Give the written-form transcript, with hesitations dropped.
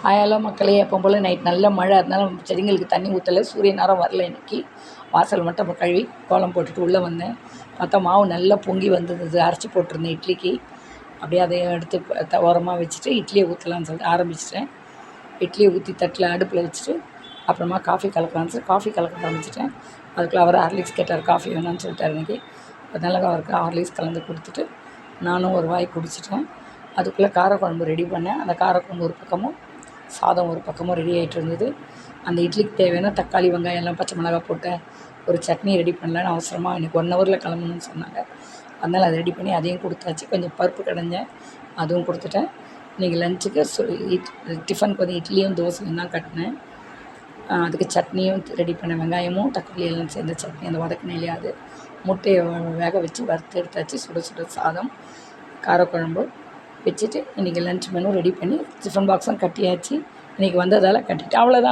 Hello மக்களே, எப்பவும் போல் night நல்ல மழை, அதனால செடிங்களுக்கு தண்ணி ஊற்றலை. சூரிய நேரம் வரல இன்றைக்கி. வாசல் மட்டும் இப்போ கழுவி கோலம் போட்டுட்டு உள்ளே வந்தேன். பார்த்தா மாவு நல்லா பொங்கி வந்தது. அரைச்சி போட்டிருந்தேன் இட்லிக்கு. அப்படியே அதையும் எடுத்து ஓரமாக வச்சுட்டு இட்லியை ஊற்றலான்னு சொல்லிட்டு ஆரம்பிச்சிட்டேன். இட்லியை ஊற்றி தட்டில் அடுப்பில் வச்சுட்டு அப்புறமா காஃபி கலக்கலான்னு சொல்லி காஃபி கலக்க ஆரம்பிச்சிட்டேன். அதுக்குள்ளே அவர் ஹார்லிக்ஸ் கேட்டார், காஃபி வேணான்னு சொல்லிட்டார் இன்றைக்கி. அதனால அவருக்கு ஹார்லிக்ஸ் கலந்து கொடுத்துட்டு நானும் ஒரு வாய் குடிச்சிட்டேன். அதுக்குள்ளே காரக்குழம்பு ரெடி பண்ணேன். அந்த காரக்குழம்பு ஒரு பக்கமும், சாதம் ஒரு பக்கமும் ரெடி ஆகிட்டு இருந்தது. அந்த இட்லிக்கு தேவையான தக்காளி, வெங்காயம் எல்லாம் பச்சை மிளகாய் போட்ட ஒரு சட்னி ரெடி பண்ணலான்னு அவசரமாக இன்றைக்கி 1 ஹவரில் கிளம்பணும்னு சொன்னாங்க. அதனால் அதை ரெடி பண்ணி அதையும் கொடுத்தாச்சு. கொஞ்சம் பருப்பு கடைஞ்சேன், அதுவும் கொடுத்துட்டேன். இன்றைக்கி லஞ்சுக்கு டிஃபனுக்கு வந்து இட்லியும் தோசையும் தான் கட்டினேன். அதுக்கு சட்னியும் ரெடி பண்ணேன். வெங்காயமும் தக்காளி எல்லாம் சேர்ந்த சட்னி, அந்த வதக்கினேலையே அது. முட்டையை வேக வச்சு வறுத்து எடுத்தாச்சு. சுட சுட சாதம், காரக்குழம்பு வச்சுட்டு இன்றைக்கி லன்ச் மெனு ரெடி பண்ணி டிஃபன் பாக்ஸும் கட்டியாச்சு. இன்றைக்கி வந்ததால் கட்டிட்டு அவ்வளோதான்.